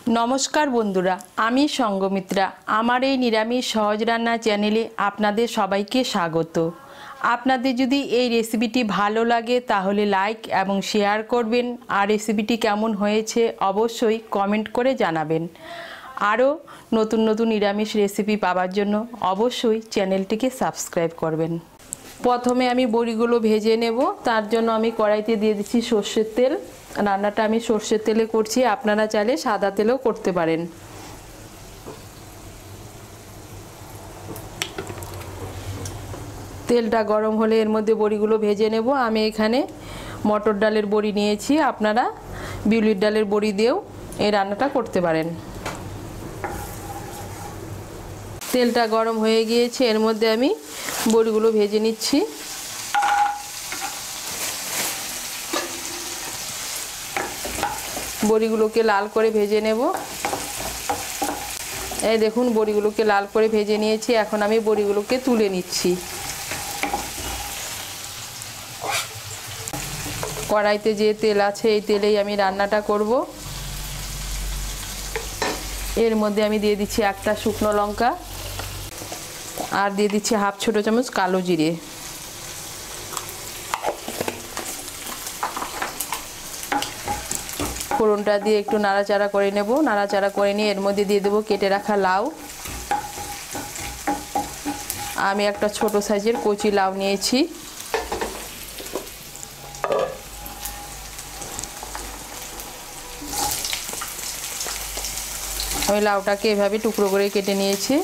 नमस्कार बंधुरा आमी संगमित्रा आमार এই নিরামিষ সহজ রান্না চ্যানেলে আপনাদের সবাইকে স্বাগত। আপনাদের যদি এই রেসিপিটি ভালো লাগে তাহলে লাইক এবং শেয়ার করবেন আর রেসিপিটি কেমন হয়েছে অবশ্যই কমেন্ট করে জানাবেন। আরও নতুন নতুন নিরামিষ রেসিপি পাওয়ার জন্য অবশ্যই চ্যানেলটিকে সাবস্ক্রাইব করবেন। প্রথমে আমি বড়িগুলো ভেজে নেব, তার জন্য আমি কড়াইতে দিয়ে দিচ্ছি সরষের তেল। রান্নাটা আমি সরষের তেলে করছি, আপনারা চাইলে সাদা তেলেও করতে পারেন। তেলটা গরম হলে এর মধ্যে বড়িগুলো ভেজে নেব। আমি এখানে মটর ডালের বড়ি নিয়েছি, আপনারা বিউলির ডালের বড়ি দিয়েও এই রান্নাটা করতে পারেন। তেলটা গরম হয়ে গিয়েছে, এর মধ্যে আমি বড়িগুলো ভেজে নিচ্ছি। বড়িগুলোকে লাল করে ভেজে নেব। এই দেখুন বড়িগুলোকে লাল করে ভেজে নিয়েছি, এখন আমি বড়িগুলোকে তুলে নিচ্ছি। কড়াইতে যে তেল আছে এই তেলেই আমি রান্নাটা করব। এর মধ্যে আমি দিয়ে দিচ্ছি একটা শুকনো লঙ্কা আর দিয়ে দিচ্ছি হাফ ছোট চামচ কালো জিরে। ফোড়নটা দিয়ে একটু নাড়াচাড়া করে নেব। নাড়াচাড়া করে নিয়ে এর মধ্যে দিয়ে দেবো কেটে রাখা লাউ। আমি একটা ছোট সাইজের কচি লাউ নিয়েছি। আমি লাউটাকে এভাবে টুকরো করে কেটে নিয়েছি।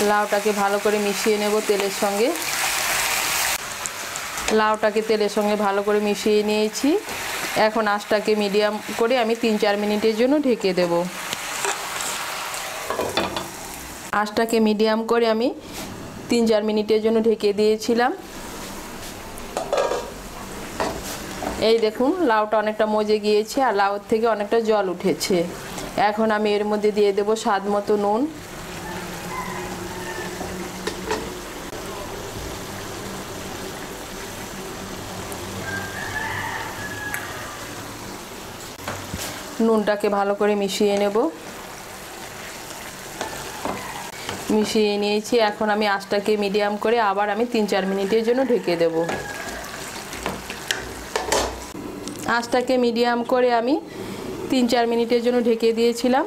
লাউটাকে ভালো করে মিশিয়ে নেব তেলের সঙ্গে। লাউটাকে তেলের সঙ্গে ভালো করে মিশিয়ে নিয়েছি। এখন আঁচটাকে মিডিয়াম করে আমি 3-4 মিনিটের জন্য ঢেকে দেব। আঁচটাকে মিডিয়াম করে আমি 3-4 মিনিটের জন্য ঢেকে দিয়েছিলাম। এই দেখুন লাউটা অনেকটা মজে গিয়েছে আর লাউর থেকে অনেকটা জল উঠেছে। এখন আমি এর মধ্যে দিয়ে দেব স্বাদ মতো নুন। নুনটাকে ভালো করে মিশিয়ে নেব। মিশিয়ে নিয়েছি, এখন আমি আঁচটাকে মিডিয়াম করে আবার আমি 3-4 মিনিটের জন্য ঢেকে দেব। আঁচটাকে মিডিয়াম করে আমি 3-4 মিনিটের জন্য ঢেকে দিয়েছিলাম।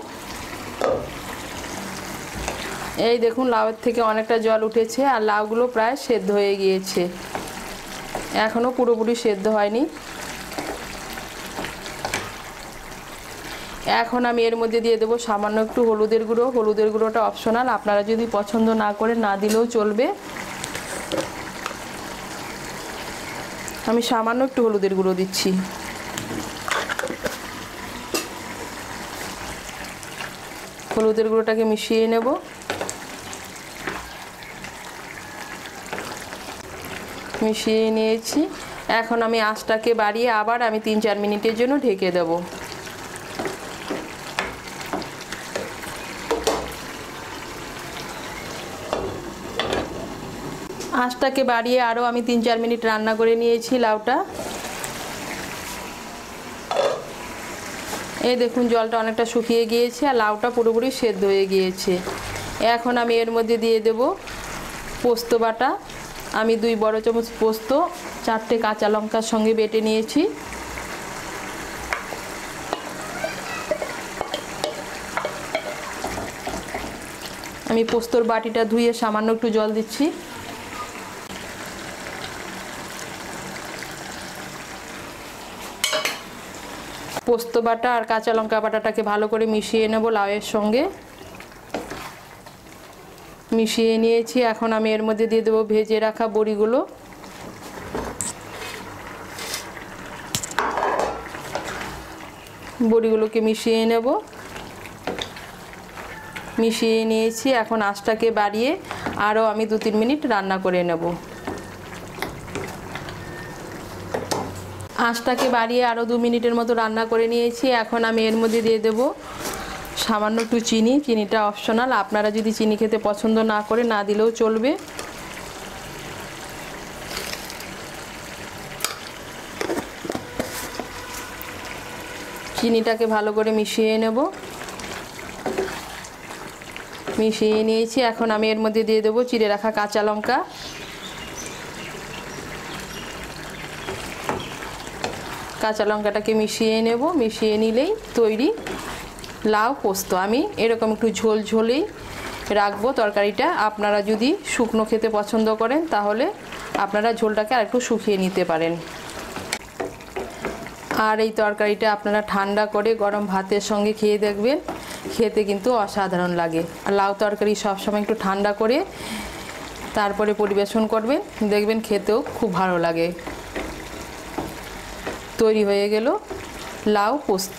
এই দেখুন লাউয়ের থেকে অনেকটা জল উঠেছে আর লাউগুলো প্রায় সেদ্ধ হয়ে গিয়েছে, এখনও পুরোপুরি সেদ্ধ হয়নি। এখন আমি এর মধ্যে দিয়ে দেবো সামান্য একটু হলুদের গুঁড়ো। হলুদের গুঁড়োটা অপশনাল, আপনারা যদি পছন্দ না করে না দিলেও চলবে। আমি সামান্য একটু হলুদের গুঁড়ো দিচ্ছি। হলুদের গুঁড়োটাকে মিশিয়ে নেব। মিশিয়ে নিয়েছি, এখন আমি আঁচটাকে বাড়িয়ে আবার আমি 3-4 মিনিটের জন্য ঢেকে দেব। আঁচটাকে বাড়িয়ে আরও আমি 3-4 মিনিট রান্না করে নিয়েছি লাউটা। এই দেখুন জলটা অনেকটা শুকিয়ে গিয়েছে আর লাউটা পুরোপুরি সেদ্ধ হয়ে গিয়েছে। এখন আমি এর মধ্যে দিয়ে দেব পোস্ত বাটা। আমি 2 বড় চামচ পোস্ত 4টে কাঁচা লঙ্কার সঙ্গে বেটে নিয়েছি। আমি পোস্তর বাটিটা ধুয়ে সামান্য একটু জল দিচ্ছি। পোস্ত বাটা আর কাঁচা লঙ্কা বাটাটাকে ভালো করে মিশিয়ে নেব লাউয়ের সঙ্গে। মিশিয়ে নিয়েছি, এখন আমি এর মধ্যে দিয়ে দেবো ভেজে রাখা বড়িগুলো। বড়িগুলোকে মিশিয়ে নেব। মিশিয়ে নিয়েছি, এখন আঁচটাকে বাড়িয়ে আরও আমি 2-3 মিনিট রান্না করে নেব। আঁচটাকে বাড়িয়ে আরও 2 মিনিটের মতো রান্না করে নিয়েছি। এখন আমি এর মধ্যে দিয়ে দেব সামান্য একটু চিনি। চিনিটা অপশনাল, আপনারা যদি চিনি খেতে পছন্দ না করে না দিলেও চলবে। চিনিটাকে ভালো করে মিশিয়ে নেব। মিশিয়ে নিয়েছি। এখন আমি এর মধ্যে দিয়ে দেবো চিড়ে রাখা কাঁচা লঙ্কা। কাঁচা লঙ্কাটাকে মিশিয়ে নেব। মিশিয়ে নিলেই তৈরি লাউ পোস্ত। আমি এরকম একটু ঝোল ঝোলেই রাখবো তরকারিটা। আপনারা যদি শুকনো খেতে পছন্দ করেন তাহলে আপনারা ঝোলটাকে আরেকটু শুকিয়ে নিতে পারেন। আর এই তরকারিটা আপনারা ঠান্ডা করে গরম ভাতের সঙ্গে খেয়ে দেখবেন, খেতে কিন্তু অসাধারণ লাগে। আর লাউ তরকারি সবসময় একটু ঠান্ডা করে তারপরে পরিবেশন করবেন, দেখবেন খেতেও খুব ভালো লাগে। তৈরি হয়ে গেল লাউ পোস্ত।